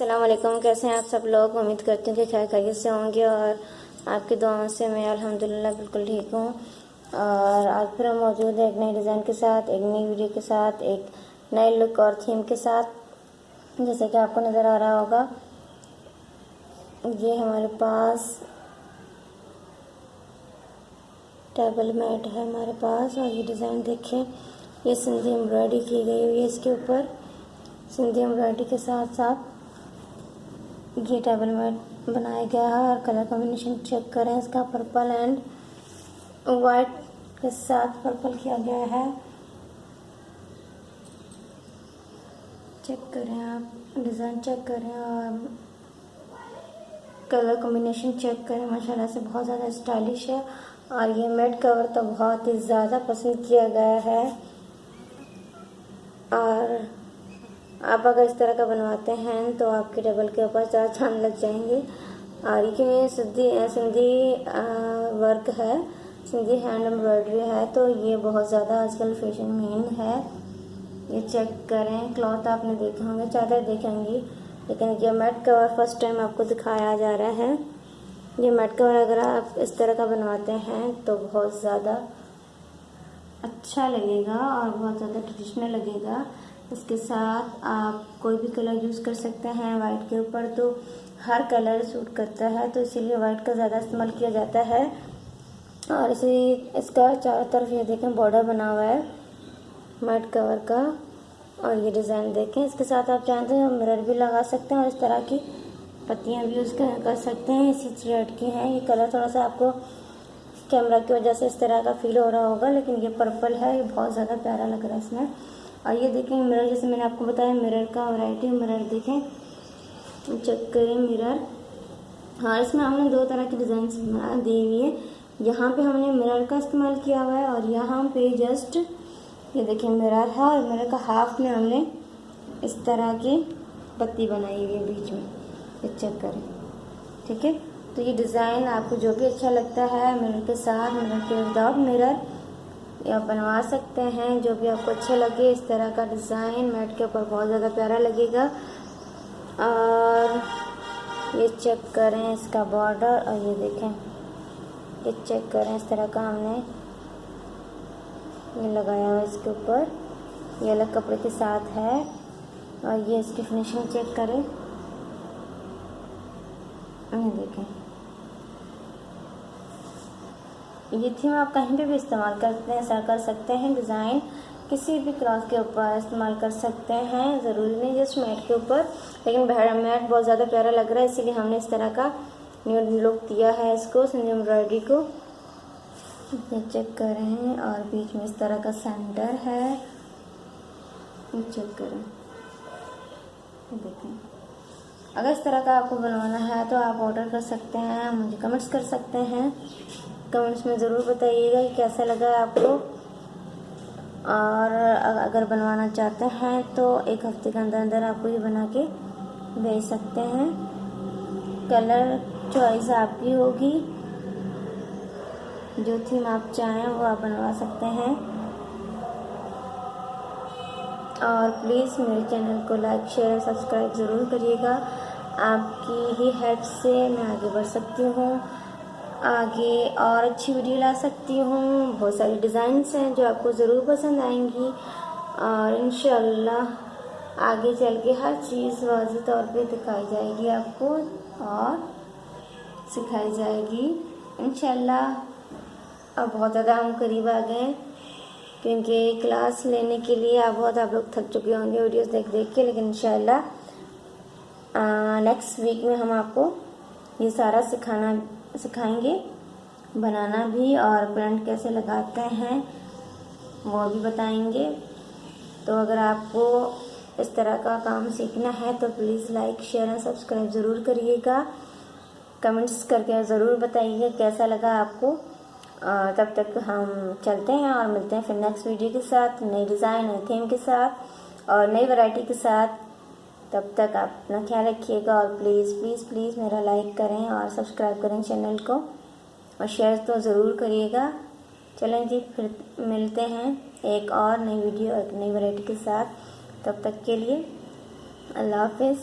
अस्सलाम वालेकुम। कैसे हैं आप सब लोग? उम्मीद करती हूँ कि खैर खैरियत से होंगे और आपकी दुआओं से मैं अल्हम्दुलिल्लाह बिल्कुल ठीक हूँ। और आज फिर हम मौजूद है एक नई डिज़ाइन के साथ, एक नई वीडियो के साथ, एक नए लुक और थीम के साथ। जैसे कि आपको नज़र आ रहा होगा, ये हमारे पास टेबल मैट है हमारे पास। और ये डिज़ाइन देखें, ये सिंधी एम्ब्रॉयडरी की गई हुई है। इसके ऊपर सिंधी एम्ब्रॉयडरी के साथ साथ ये टेबल मैट बनाया गया है। और कलर कॉम्बिनेशन चेक करें, इसका पर्पल एंड वाइट के साथ पर्पल किया गया है। चेक करें, आप डिज़ाइन चेक करें और कलर कॉम्बिनेशन चेक करें। माशाल्लाह से बहुत ज़्यादा स्टाइलिश है। और ये मैट कवर तो बहुत ही ज़्यादा पसंद किया गया है। और आप अगर इस तरह का बनवाते हैं तो आपके टेबल के ऊपर 4 चांद लग जाएंगे। और ये सिंधी वर्क है, सिंधी हैंड एम्ब्रॉयडरी है, तो ये बहुत ज़्यादा आजकल फैशन में है। ये चेक करें, क्लॉथ आपने देखे होंगे, चादर देखेंगी, लेकिन ये मैट कवर फर्स्ट टाइम आपको दिखाया जा रहा है। ये मैट कवर अगर आप इस तरह का बनवाते हैं तो बहुत ज़्यादा अच्छा लगेगा और बहुत ज़्यादा ट्रेडिशनल लगेगा। इसके साथ आप कोई भी कलर यूज़ कर सकते हैं। वाइट के ऊपर तो हर कलर सूट करता है, तो इसीलिए वाइट का ज़्यादा इस्तेमाल किया जाता है। और इसका चारों तरफ ये देखें बॉर्डर बना हुआ है मैट कवर का। और ये डिज़ाइन देखें, इसके साथ आप चाहते हैं मिरर भी लगा सकते हैं और इस तरह की पत्तियाँ भी यूज़ कर सकते हैं। इसी थ्रेड की हैं। ये कलर थोड़ा सा आपको कैमरा की वजह से इस तरह का फील हो रहा होगा, लेकिन ये पर्पल है, ये बहुत ज़्यादा प्यारा लग रहा है इसमें। और ये देखें मिरर, जैसे मैंने आपको बताया मिरर का वैरायटी मिरर देखें, चेक करें मिरर। हाँ, इसमें हमने 2 तरह की डिज़ाइन दी हुई है। यहाँ पे हमने मिरर का इस्तेमाल किया हुआ है और यहाँ पे जस्ट ये देखिए मिरर है और मिरर का हाफ में हमने इस तरह की पत्ती बनाई हुई है बीच में। ये चेक करें, ठीक है। तो ये डिज़ाइन आपको जो भी अच्छा लगता है, मिरर के साथ, मिरर के विदाउट मिरर, ये आप बनवा सकते हैं। जो भी आपको अच्छा लगे, इस तरह का डिज़ाइन मैट के ऊपर बहुत ज़्यादा प्यारा लगेगा। और ये चेक करें इसका बॉर्डर, और ये देखें, ये चेक करें, इस तरह का हमने ये लगाया हुआ इसके ऊपर। ये अलग कपड़े के साथ है। और ये इसकी फिनिशिंग चेक करें, ये देखें। ये थीम आप कहीं पे भी इस्तेमाल कर सकते हैं। डिज़ाइन किसी भी क्लॉथ के ऊपर इस्तेमाल कर सकते हैं, ज़रूरी नहीं जस्ट मैट के ऊपर। लेकिन मैट बहुत ज़्यादा प्यारा लग रहा है, इसीलिए हमने इस तरह का न्यू लुक दिया है इसको, सिंधी एम्ब्रॉयडरी को। ये चेक करें, और बीच में इस तरह का सेंटर है। ये चेक करें, देखें। अगर इस तरह का आपको बनवाना है तो आप ऑर्डर कर सकते हैं, मुझे कमेंट्स कर सकते हैं। कमेंट्स में ज़रूर बताइएगा कि कैसा लगा आपको। और अगर बनवाना चाहते हैं तो 1 हफ्ते के अंदर अंदर आपको ये बना के भेज सकते हैं। कलर चॉइस आपकी होगी, जो थीम आप चाहें वो आप बनवा सकते हैं। और प्लीज़ मेरे चैनल को लाइक शेयर सब्सक्राइब ज़रूर करिएगा। आपकी ही हेल्प से मैं आगे बढ़ सकती हूँ, आगे और अच्छी वीडियो ला सकती हूँ। बहुत सारी डिज़ाइंस हैं जो आपको ज़रूर पसंद आएंगी। और इंशाल्लाह आगे चल के हर चीज़ वाज़ेह तौर पे दिखाई जाएगी आपको और सिखाई जाएगी इंशाल्लाह। अब बहुत ज़्यादा हम करीब आ गए, क्योंकि क्लास लेने के लिए आप लोग थक चुके होंगे वीडियोस देख देख के। लेकिन इंशाल्लाह नेक्स्ट वीक में हम आपको ये सारा सिखाएंगे, बनाना भी, और प्रिंट कैसे लगाते हैं वो भी बताएंगे। तो अगर आपको इस तरह का काम सीखना है तो please like share and subscribe ज़रूर करिएगा। कमेंट्स करके ज़रूर बताइएगा कैसा लगा आपको। तब तक हम चलते हैं और मिलते हैं फिर नेक्स्ट वीडियो के साथ, नई डिज़ाइन, नई थीम के साथ और नई वैरायटी के साथ। तब तक आप अपना ख्याल रखिएगा और प्लीज़ प्लीज़ प्लीज़ मेरा लाइक करें और सब्सक्राइब करें चैनल को, और शेयर तो ज़रूर करिएगा। चलें जी, फिर मिलते हैं एक और नई वीडियो, एक नई वैरायटी के साथ। तब तक के लिए अल्लाह हाफिज़।